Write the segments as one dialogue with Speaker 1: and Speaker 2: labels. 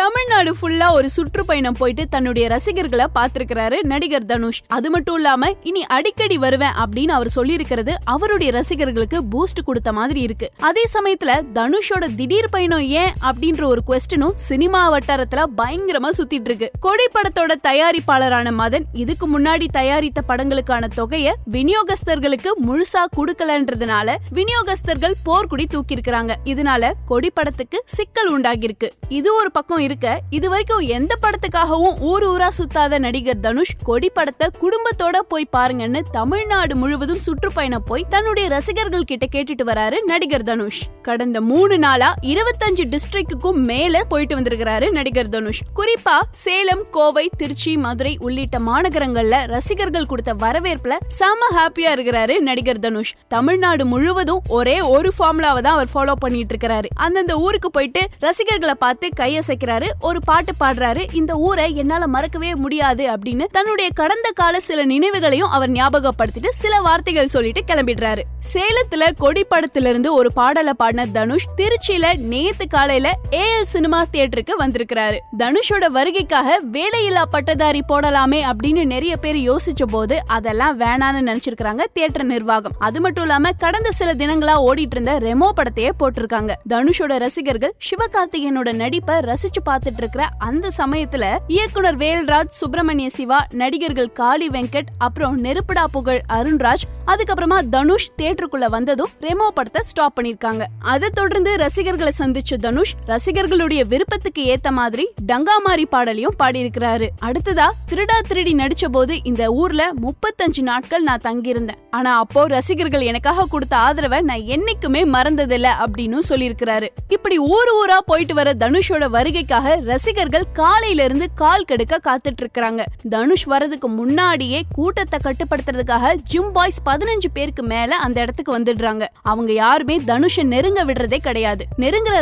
Speaker 1: தமிழ்நாடு ஃபுல்லா ஒரு சுற்றுப்பயணம் போயிட்டு தன்னுடைய ரசிகர்களை பார்த்திருக்கிறாரு நடிகர் தனுஷ். அது மட்டும் இல்லாம இனி அடிக்கடி வருவேன் அப்படின்னு அவர் சொல்லியிருக்கிறது அவருடைய ரசிகர்களுக்கு பூஸ்ட் கொடுத்த மாதிரி இருக்கு. அதே சமயத்துல தனுஷோட திடீர் பயணம் ஏன் அப்படின்ற ஒரு குவெஸ்டனும் சினிமா வட்டாரத்துல பயங்கரமா சுத்திட்டு இருக்கு. கொடி படத்தோட தயாரிப்பாளரான மதன் இதுக்கு முன்னாடி தயாரித்த படங்களுக்கான தொகையை விநியோகஸ்தர்களுக்கு முழுசா கொடுக்கலன்றதுனால விநியோகஸ்தர்கள் போர்க்குடி தூக்கி இருக்காங்க. இதனால கொடி படத்துக்கு சிக்கல் உண்டாகிருக்கு. இது ஒரு பக்கம் இருக்க, இது வரைக்கும் எந்த படத்துக்காகவும் ஊரா சுத்தாத நடிகர் தனுஷ் கொடி படத்தை குடும்பத்தோட போய் பாருங்கன்னு தமிழ்நாடு முழுவதும் சுற்றுப்பயணம் போய் தன்னுடைய ரசிகர்கள் கிட்ட கேட்டுட்டு வராரு நடிகர் தனுஷ். கடந்த 3 நாளா 25 டிஸ்ட்ரிக்டுக்கும் மேல போயிட்டு வந்திருக்கிறாரு நடிகர் தனுஷ். குறிப்பா சேலம், கோவை, திருச்சி, மதுரை உள்ளிட்ட மாநகரங்கள்ல ரசிகர்கள் கொடுத்த வரவேற்புல செம ஹாப்பியா இருக்கிறாரு நடிகர் தனுஷ். தமிழ்நாடு முழுவதும் ஒரே ஒரு ஃபார்முலாவை தான் அவர் ஃபாலோ பண்ணிட்டு இருக்காரு. அந்தந்த ஊருக்கு போயிட்டு ரசிகர்களை பார்த்து கையசைக்கிறாரு, ஒரு பாட்டு பாடுறாரு. இந்த ஊரை என்னால மறக்கவே முடியாது அப்படின்னு தன்னுடைய கடந்த கால சில நினைவுகளையும் அவர் ஞாபகப்படுத்திட்டு சில வார்த்தைகள் சொல்லிட்டு கிளம்பிடுறாரு. சேலத்துல கொடி படத்திலிருந்து ஒரு பாடலை பாடின தனுஷ் திருச்சியில நேத்து காலையில ஏஎல் சினிமா தியேட்டருக்கு வந்திருக்கிறாரு. தனுஷோட வருகைக்காக வேலையில்லா பட்டதாரி போடலாமே அப்படின்னு நிறைய பேர் யோசிச்ச போது அதெல்லாம் வேணான்னு நினைச்சிருக்காங்க தியேட்டர் நிர்வாகம். அது மட்டும் இல்லாம கடந்த சில தினங்களா ஓடிட்டு இருந்த ரெமோ படத்தையே போட்டிருக்காங்க. தனுஷோட ரசிகர்கள் சிவகார்த்திகேயனோட நடிப்பை ரசிச்சு பார்த்துட்டு இருக்கிற அந்த சமயத்துல இயக்குனர் வேல்ராஜ், சுப்பிரமணிய சிவா, நடிகர்கள் காளி வெங்கட், அப்புறம் நெருப்படா புகழ் அருண்ராஜ், அதுக்கப்புறமா தனுஷ் தியேட்டருக்குள்ள வந்ததும் ரெமோ படத்தை ஸ்டாப் பண்ணிருக்காங்க. அதை தொடர்ந்து ரசிகர்களை சந்திச்ச தனுஷ் ரசிகர்களுடைய விருப்பத்துக்கு ஏத்த மாதிரி டங்காமாரி பாடலையும் பாடியிருக்கிறாரு. அடுத்ததா திருடா திருடி நடிச்ச போது இந்த ஊர்ல 35 நாட்கள் நான் தங்கியிருந்தேன். ஆனா அப்போ ரசிகர்கள் எனக்காக கொடுத்த ஆதரவை நான் என்னைக்குமே மறந்ததில்ல அப்படின்னு சொல்லியிருக்கிறாரு. இப்படி ஊரா போயிட்டு வர தனுஷோட வருகைக்காக ரசிகர்கள் காலையில இருந்து கால் கெடுக்க காத்துட்டு இருக்காங்க. தனுஷ் வரதுக்கு முன்னாடியே கூட்டத்தை கட்டுப்படுத்துறதுக்காக ஜிம் பாய்ஸ் 15 பேருக்கு மேல அந்த இடத்துக்கு வந்துடுறாங்க. அவங்க யாருமே தனுஷை நெருங்க விடுறதே கிடையாது. நெருங்குற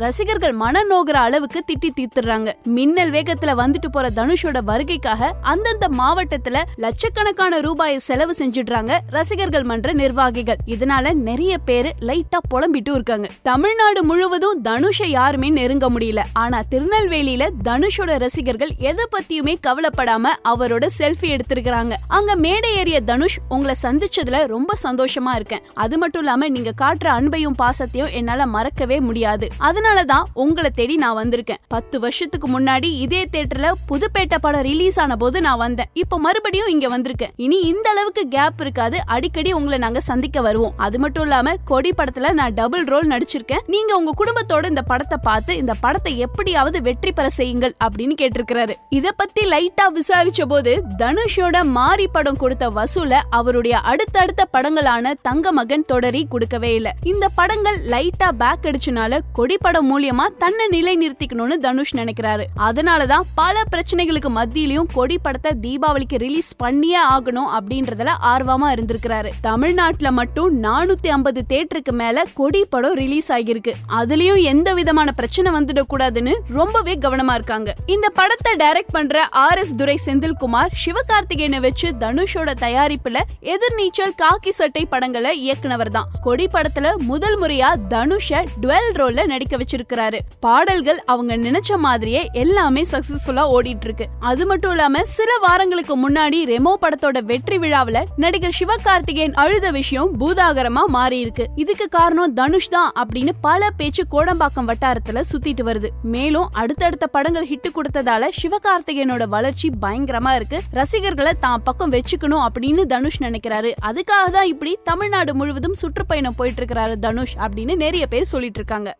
Speaker 1: ரசிகர்கள் மனநோகிற அளவுக்கு திட்டி தீர்த்துறாங்க. மின்னல் வேகத்துல வந்துட்டு போற தனுஷோட வருகைக்காக அந்தந்த மாவட்டத்துல லட்சக்கணக்கான ரூபாயை செலவு செஞ்சிடுறாங்க ரசிகர்கள் மன்ற நிர்வாகிகள். இதனால நிறைய பேரு லைட்டா புலம்பிட்டு இருக்காங்க. தமிழ்நாடு முழுவதும் தனுஷை யாருமே நெருங்க முடியல. ஆனா திருநெல்வேலியில தனுஷோட ரசிகர்கள் எதை பத்தியுமே கவலைப்படாம அவரோட செல்ஃபி எடுத்திருக்காங்க. அங்க மேடை ஏறிய தனுஷ், உங்களை சந்திச்சதுல ரொம்ப சந்தோஷமா இருக்கேன். அது மட்டும் இல்லாம நீங்க காட்டுற அன்பையும் பாசத்தையும் என்னால மறக்கவே முடியாது. அதனாலதான் உங்களை தேடி நான் வந்திருக்கேன். 10 வருஷத்துக்கு முன்னாடி இதே தியேட்டர்ல புதுப்பேட்டை படம் ரிலீஸ் ஆன போது நான் வந்தேன். இப்ப மறுபடியும் இங்க வந்திருக்கேன். இனி இந்த அளவுக்கு கேப் இருக்காது. அடிக்கடி உங்களை நாங்க சந்திக்க வருவோம். அது மட்டும் இல்லாம கொடி படத்துல நான் டபுள் ரோல் நடிச்சிருக்கேன். நீங்க உங்க குடும்பத்தோட இந்த படத்தை பார்த்து இந்த படத்தை எப்படியாவது வெற்றி பெற செய்யுங்கள் அப்படின்னு கேட்டிருக்கிறாரு. இத பத்தி லைட்டா விசாரிச்ச போது தனுஷோட மாரி படம் கொடுத்த வசூல அவருடைய அடுத்தடுத்த படங்களான தங்க மகன் தொடரி கொடுக்கவே இல்ல. இந்த படங்கள் லைட்டா பேக் அடிச்சனால கொடி படம் மூலியமா தன்னை நிலை நிறுத்திக்கணும்னு தனுஷ் நினைக்கிறாரு. அதனாலதான் பல பிரச்சனைகளுக்கு மத்தியிலையும் கொடி படத்தை தீபாவளிக்கு ரிலீஸ் பண்ணியே ஆகணும் அப்படின்றதுல ஆர்வமா இருந்திருக்கிறாரு. தமிழ்நாட்டுல மட்டும் 450 தியேட்டருக்கு மேல கொடி படம் ரிலீஸ் ஆகியிருக்கு. அதுலயும் எந்த விதமான பிரச்சனை வந்துடக்கூடாதுன்னு ரொம்பவே கவனமா இருக்காங்க. இந்த படத்தை டைரக்ட் பண்ற RS துரை செந்தில்குமார் சிவகார்த்திகேயனை வச்சு தனுஷோட தயாரிப்புல எதிர்நீச்சல், காக்கி சட்டை படங்களை இயக்குனவர் தான். கொடி படத்துல முதல் முறையா தனுஷ டுவெல் ரோல்ல நடிக்க வச்சிருக்கிறாரு. பாடல்கள் அவங்க நினைச்ச மாதிரியே எல்லாமே சக்சஸ்ஃபுல்லா ஓடிட்டு இருக்கு. அது மட்டும் இல்லாம சில வாரங்களுக்கு முன்னாடி ரெமோ படத்தோட வெற்றி விழாவில நடிகர் சிவகார்த்திகேயன் அழுத விஷயம் பூதாகரமா மாறி இருக்கு. இதுக்கு காரணம் தனுஷ் தான் அப்படின்னு பல பேச்சு கோடம்பாக்கம் வட்டாரத்துல சுத்திட்டு வருது. மேலும் அடுத்தடுத்த படங்கள் ஹிட் கொடுத்ததால சிவகார்த்திகேயனோட வளர்ச்சி பயங்கரமா இருக்கு. ரசிகர்களை தான் பக்கம் வச்சுக்கணும் அப்படின்னு தனுஷ் நினைக்கிறாரு. அதுக்காக தான் இப்படி தமிழ்நாடு முழுவதும் சுற்றுப்பயணம் போயிட்டு இருக்கிறாரு தனுஷ் அப்படின்னு நிறைய பேர் சொல்லிட்டு இருக்காங்க.